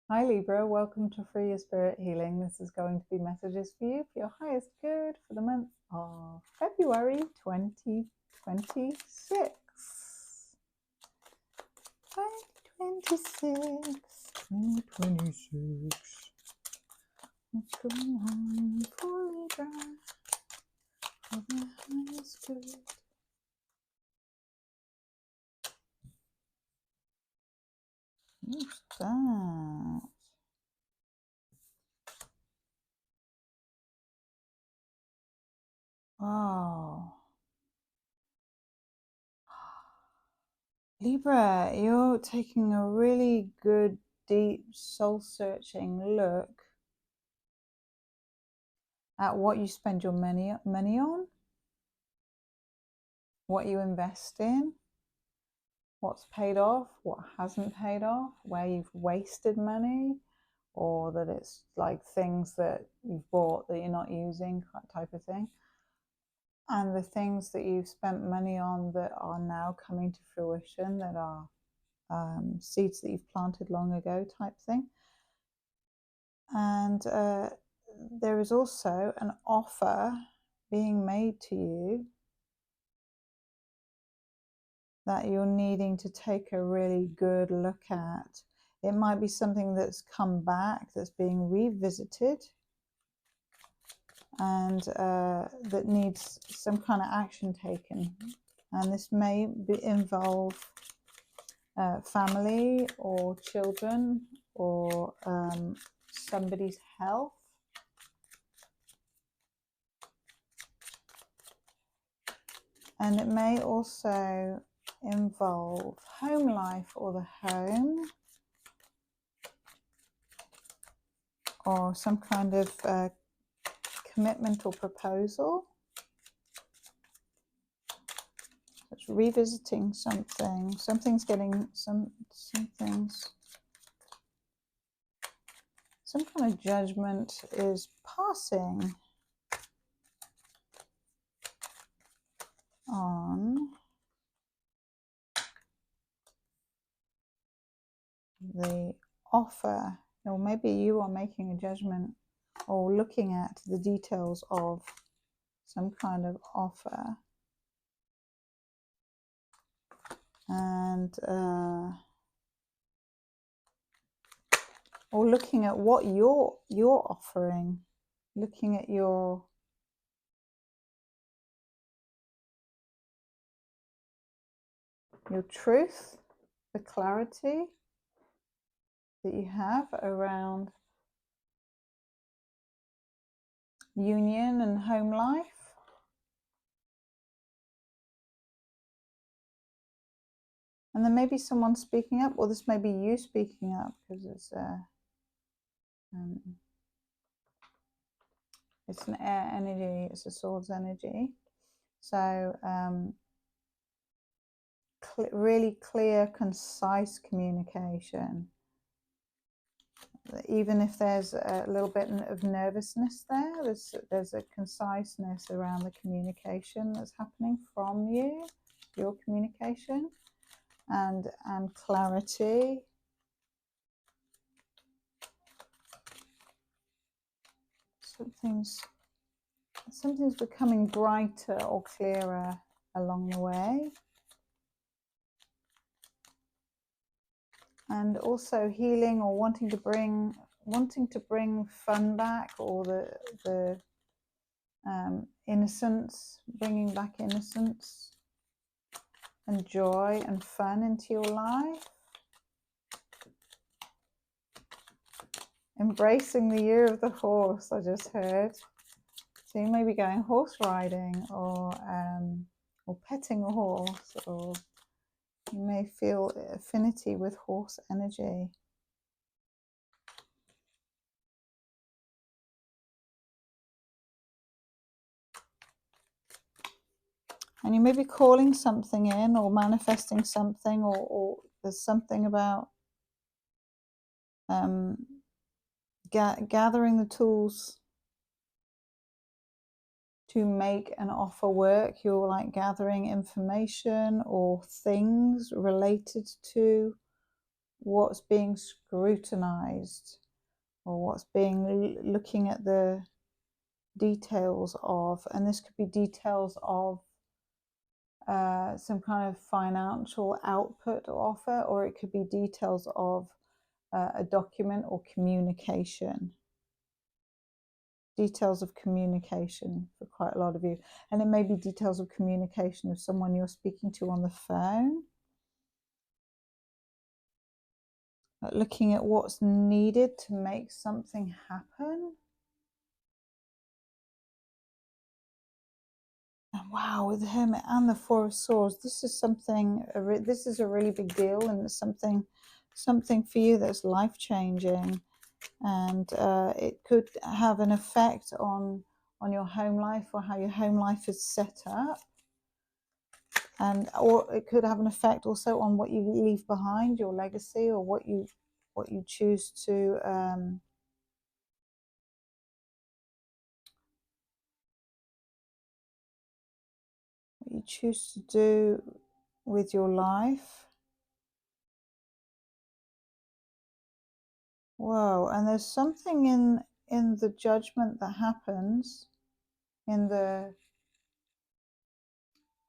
Hi Libra, welcome to Free Your Spirit Healing. This is going to be messages for you for your highest good for the month of February 2026. 2026. What's going on for Libra for the highest good? What's that? Oh, Libra, you're taking a really good, deep, soul-searching look at what you spend your money on, what you invest in, what's paid off, what hasn't paid off, where you've wasted money, or that it's like things that you've bought that you're not using, type of thing. And the things that you've spent money on that are now coming to fruition, that are seeds that you've planted long ago, type thing. And there is also an offer being made to you that you're needing to take a really good look at. It might be something that's come back, that's being revisited, and that needs some kind of action taken. And this may involve family or children or somebody's health. And it may also involve home life or the home, or some kind of commitment or proposal. It's revisiting something. Something's getting some things. Some kind of judgment is passing on the offer, or maybe you are making a judgment or looking at the details of some kind of offer, and or looking at what you're offering, looking at your truth, the clarity that you have around union and home life. And then maybe someone speaking up, or this may be you speaking up, because it's an air energy, it's a swords energy. So really clear, concise communication. Even if there's a little bit of nervousness there, there's a conciseness around the communication that's happening from you, your communication, and clarity. Something's becoming brighter or clearer along the way. And also healing, or wanting to bring fun back, or the innocence, bringing back innocence and joy and fun into your life. Embracing the year of the horse, I just heard. So you may be going horse riding, or petting a horse, or you may feel affinity with horse energy. And you may be calling something in, or manifesting something, or there's something about gathering the tools to make an offer work. You're like gathering information or things related to what's being scrutinized, or what's being looking at the details of, and this could be details of some kind of financial output or offer, or it could be details of a document or communication. Details of communication for quite a lot of you. And it may be details of communication of someone you're speaking to on the phone. Looking at what's needed to make something happen. And wow, with the Hermit and the Four of Swords, this is something, this is a really big deal, and it's something for you that's life-changing. And it could have an effect on your home life, or how your home life is set up, and or it could have an effect also on what you leave behind, your legacy, or what you choose to do with your life. Whoa, and there's something in the judgment that happens, in the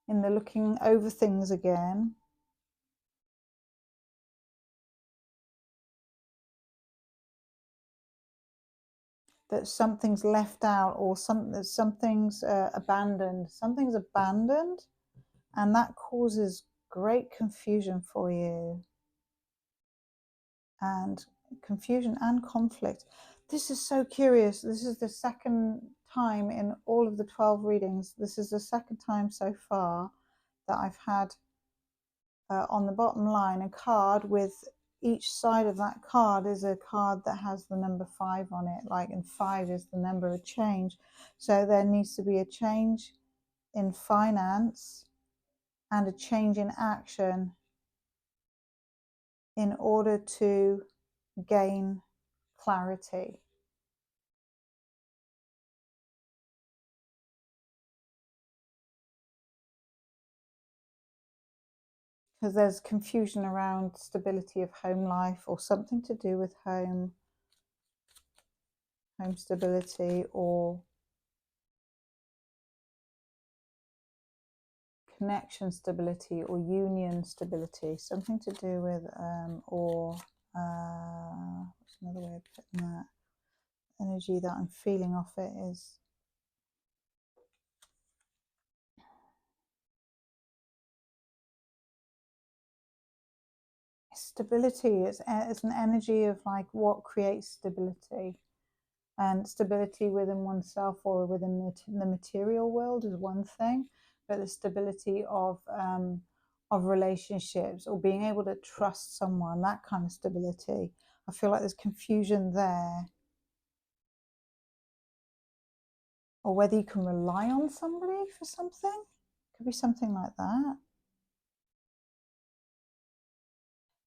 looking over things again, that something's left out, or something's abandoned. Something's abandoned, and that causes great confusion for you, and confusion and conflict. This is so curious. This is the second time in all of the 12 readings. This is the second time so far that I've had on the bottom line a card with each side of that card is a card that has the number 5 on it, like, and 5 is the number of change. So there needs to be a change in finance and a change in action in order to gain clarity. Because there's confusion around stability of home life, or something to do with home stability, or connection stability, or union stability, something to do with what's another way of putting that? Energy that I'm feeling off it is stability. It's an energy of like what creates stability, and stability within oneself or within the material world is one thing, but the stability of relationships, or being able to trust someone, that kind of stability. I feel like there's confusion there, or whether you can rely on somebody for something. Could be something like that.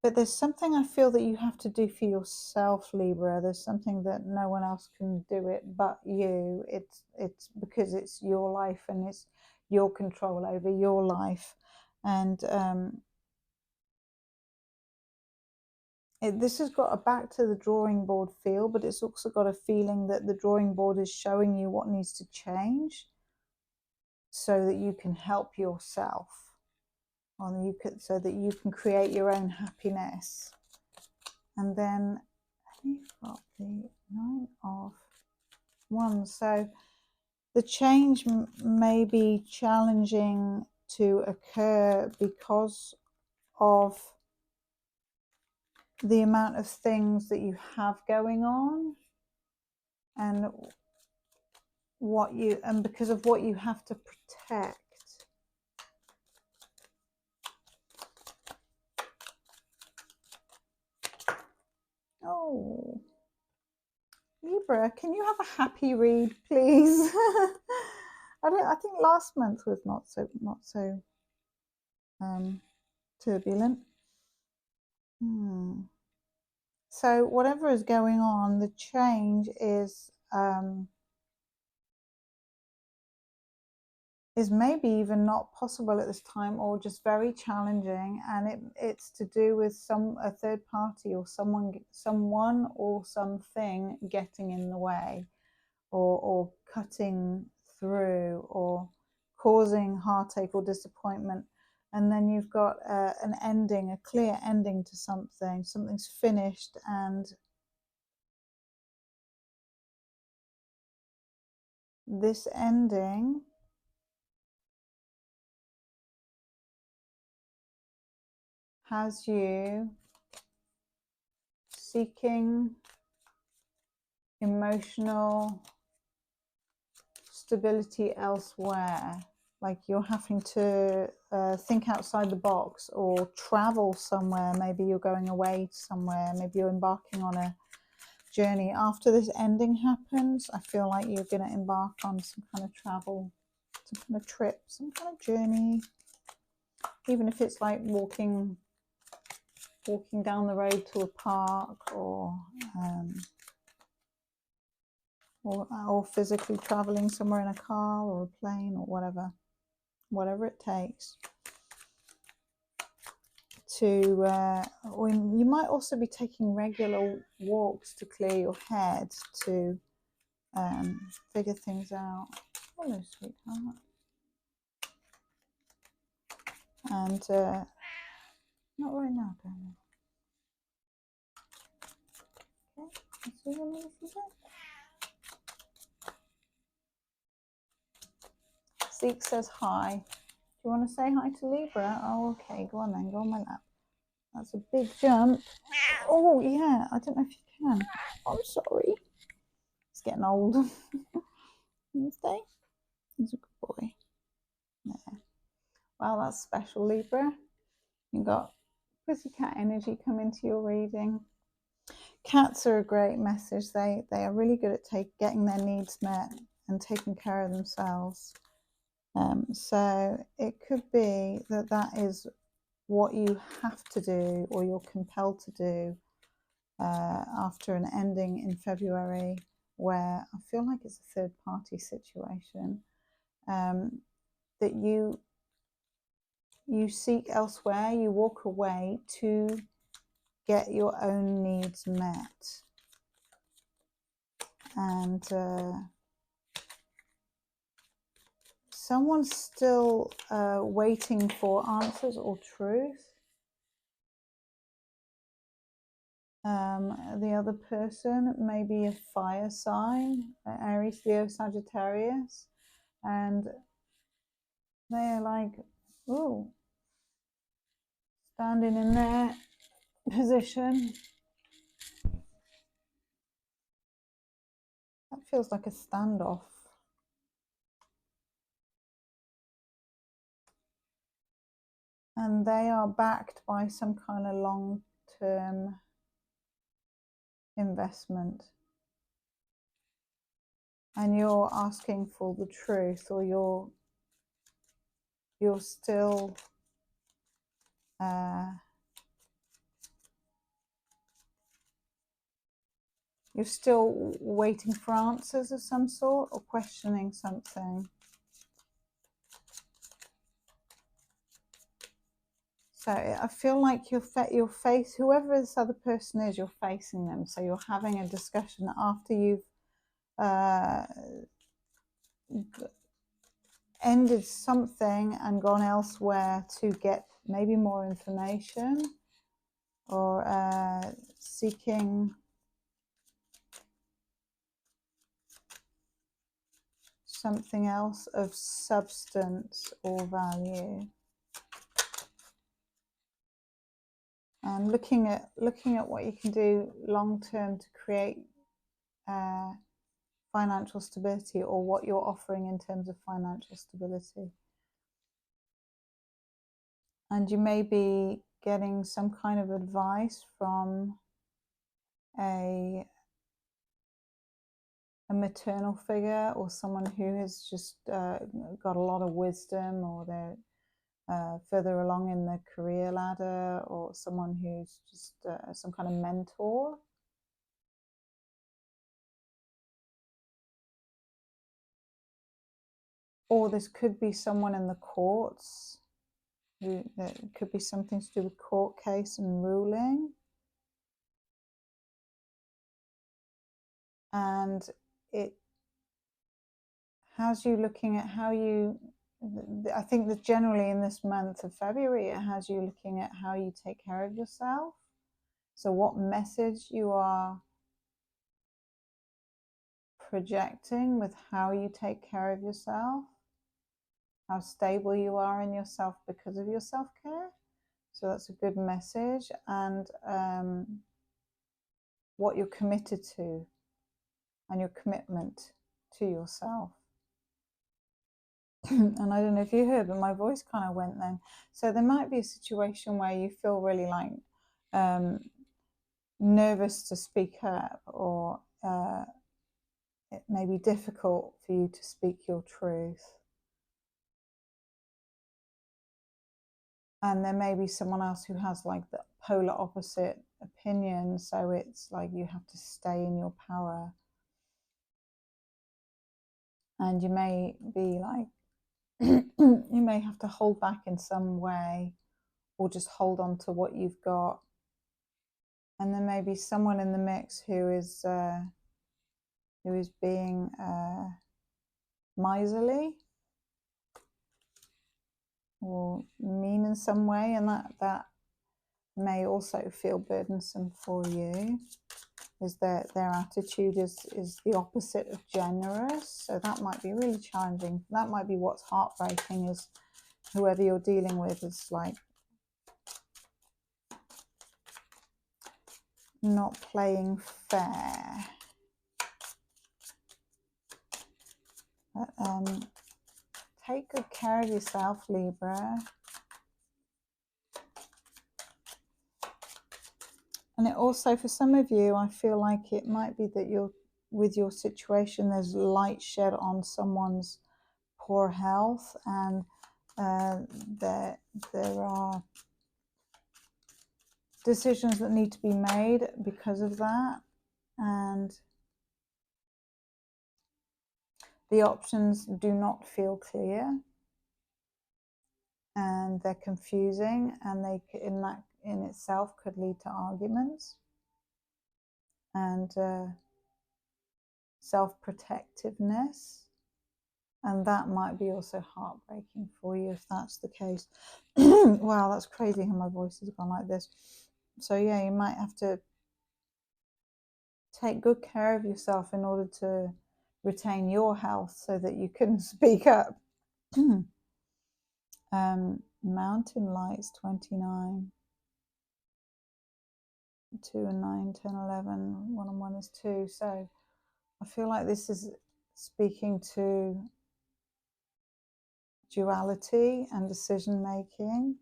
But there's something I feel that you have to do for yourself, Libra. There's something that no one else can do it but you. It's because it's your life, and it's your control over your life. And this has got a back to the drawing board feel, but it's also got a feeling that the drawing board is showing you what needs to change so that you can help yourself, so that you can create your own happiness. And then you've got the 9 of Wands. So the change may be challenging to occur because of the amount of things that you have going on, and because of what you have to protect. Oh, Libra, can you have a happy read, please? I think last month was not so turbulent. So whatever is going on, the change is is maybe even not possible at this time, or just very challenging, and it's to do with a third party or someone or something getting in the way, or cutting through, or causing heartache or disappointment. And then you've got an ending, a clear ending to something. Something's finished, and this ending has you seeking emotional stability elsewhere. Like you're having to think outside the box, or travel somewhere. Maybe you're going away somewhere. Maybe you're embarking on a journey. After this ending happens, I feel like you're going to embark on some kind of travel, some kind of trip, some kind of journey. Even if it's like walking down the road to a park, or physically traveling somewhere in a car or a plane, or whatever it takes to you might also be taking regular walks to clear your head, to figure things out. Hello, sweetheart. And not right now, darling. Okay, let's see what it is. Zeke says hi. Do you want to say hi to Libra? Oh, okay, go on then, go on my lap. That's a big jump. Oh, yeah, I don't know if you can. I'm sorry. It's getting old. You stay? He's a good boy. Yeah. Well, that's special, Libra. You've got pussycat energy coming to your reading. Cats are a great message. They are really good at getting their needs met and taking care of themselves. So it could be that is what you have to do, or you're compelled to do after an ending in February, where I feel like it's a third party situation, that you seek elsewhere, you walk away to get your own needs met. And someone's still waiting for answers or truth. The other person may be a fire sign, Aries, Leo, Sagittarius, and they're like, oh, standing in their position. That feels like a standoff. And they are backed by some kind of long-term investment. And you're asking for the truth, or you're still waiting for answers of some sort, or questioning something. So I feel like you're face whoever this other person is, you're facing them. So you're having a discussion after you've ended something and gone elsewhere to get maybe more information, or seeking something else of substance or value. And looking at what you can do long term to create financial stability, or what you're offering in terms of financial stability. And you may be getting some kind of advice from a maternal figure, or someone who has just got a lot of wisdom, or they're further along in the career ladder, or someone who's just some kind of mentor. Or this could be someone in the courts. It could be something to do with court case and ruling. And it has you looking at how you, I think that generally in this month of February, it has you looking at how you take care of yourself. So what message you are projecting with how you take care of yourself, how stable you are in yourself because of your self-care. So that's a good message. And what you're committed to and your commitment to yourself. And I don't know if you heard, but my voice kind of went then. So there might be a situation where you feel really like nervous to speak up, or it may be difficult for you to speak your truth. And there may be someone else who has like the polar opposite opinion. So it's like you have to stay in your power. And you may be like, you may have to hold back in some way, or just hold on to what you've got. And there may be someone in the mix who is being miserly or mean in some way, and that may also feel burdensome for you. Is that their attitude is the opposite of generous, so that might be really challenging. That might be what's heartbreaking, is whoever you're dealing with is like not playing fair. Take good care of yourself, Libra. And it also, for some of you, I feel like it might be that you're, with your situation, there's light shed on someone's poor health, and there are decisions that need to be made because of that, and the options do not feel clear, and they're confusing, and they in itself could lead to arguments and self-protectiveness, and that might be also heartbreaking for you if that's the case. Wow, that's crazy how my voice has gone like this. So yeah, you might have to take good care of yourself in order to retain your health so that you can speak up. Mountain lights, 29, 2 and 9, 10, 11, 1 and 1 is 2. So I feel like this is speaking to duality and decision making.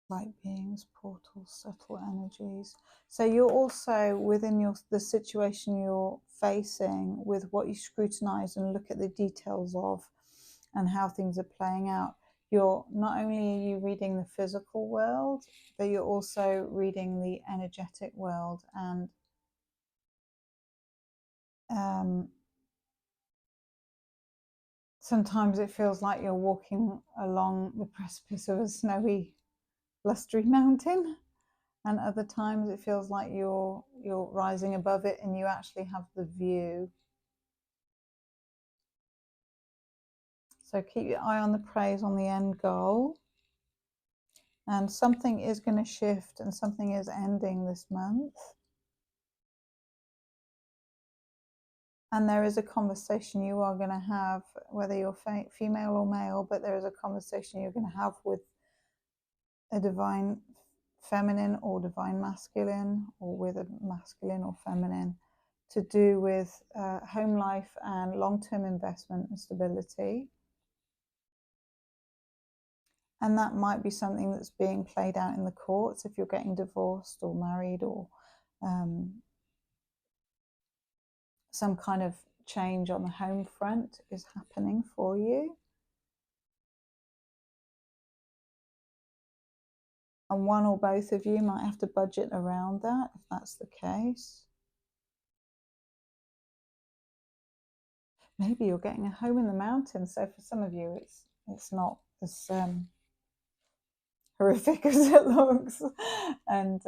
Light beings, portals, subtle energies. So you're also within the situation you're facing, with what you scrutinize and look at the details of and how things are playing out. You're not only are you reading the physical world, but you're also reading the energetic world. And sometimes it feels like you're walking along the precipice of a snowy, blustery mountain, and other times it feels like you're rising above it and you actually have the view. So keep your eye on the praise, on the end goal. And something is going to shift and something is ending this month. And there is a conversation you are going to have, whether you're female or male, but there is a conversation you're going to have with a divine feminine or divine masculine, or with a masculine or feminine, to do with home life and long-term investment and stability. And that might be something that's being played out in the courts if you're getting divorced or married, or some kind of change on the home front is happening for you. And one or both of you might have to budget around that if that's the case. Maybe you're getting a home in the mountains. So for some of you, it's not as horrific as it looks. And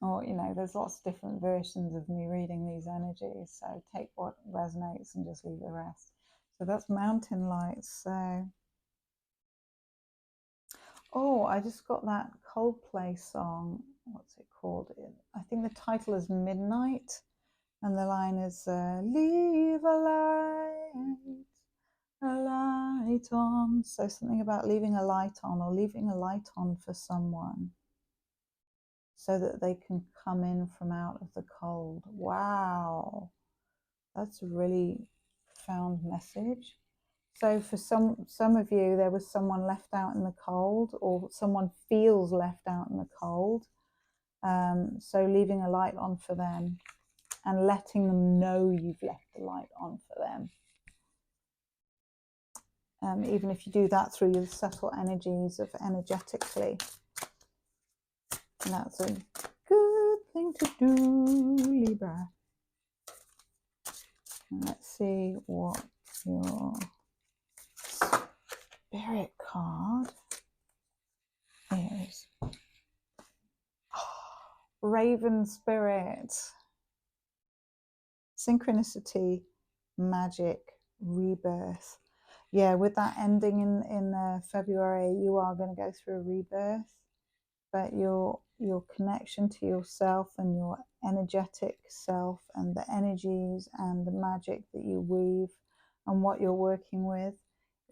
or, you know, there's lots of different versions of me reading these energies. So take what resonates and just leave the rest. So that's mountain lights. So, oh, I just got that Coldplay song. What's it called? I think the title is Midnight. And the line is, leave a light on. So something about leaving a light on, or leaving a light on for someone so that they can come in from out of the cold. Wow. That's a really profound message. So for some of you, there was someone left out in the cold, or someone feels left out in the cold. So leaving a light on for them and letting them know you've left a light on for them. Even if you do that through your subtle energies of energetically. And that's a good thing to do, Libra. And let's see what your spirit card is. Oh, Raven Spirit. Synchronicity, magic, rebirth. Yeah, with that ending in February, you are going to go through a rebirth, but your connection to yourself and your energetic self and the energies and the magic that you weave and what you're working with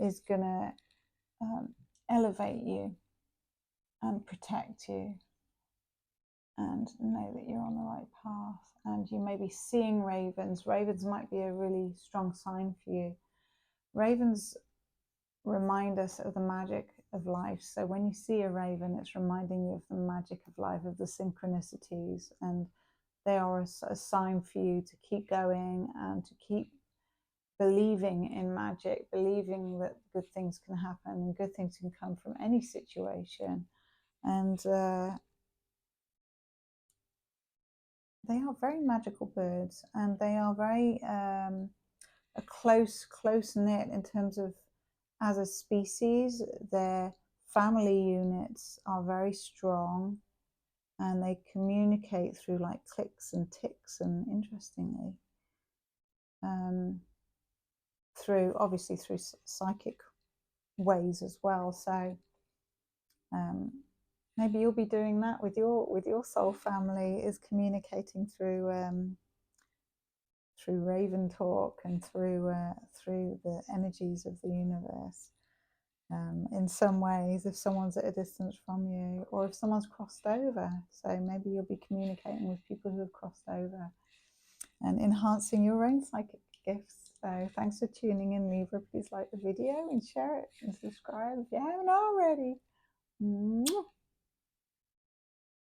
is going to elevate you and protect you and know that you're on the right path. And you may be seeing ravens. Ravens might be a really strong sign for you. Ravens remind us of the magic of life. So when you see a raven, it's reminding you of the magic of life, of the synchronicities, and they are a sign for you to keep going and to keep believing in magic, believing that good things can happen and good things can come from any situation. And they are very magical birds, and they are very a close knit in terms of, as a species, their family units are very strong, and they communicate through like clicks and ticks, and interestingly, through obviously through psychic ways as well. So maybe you'll be doing that with your soul family, is communicating through raven talk and through the energies of the universe. In some ways, if someone's at a distance from you, or if someone's crossed over. So maybe you'll be communicating with people who have crossed over and enhancing your own psychic gifts. So thanks for tuning in, Libra. Please like the video and share it and subscribe if you haven't already. Mwah.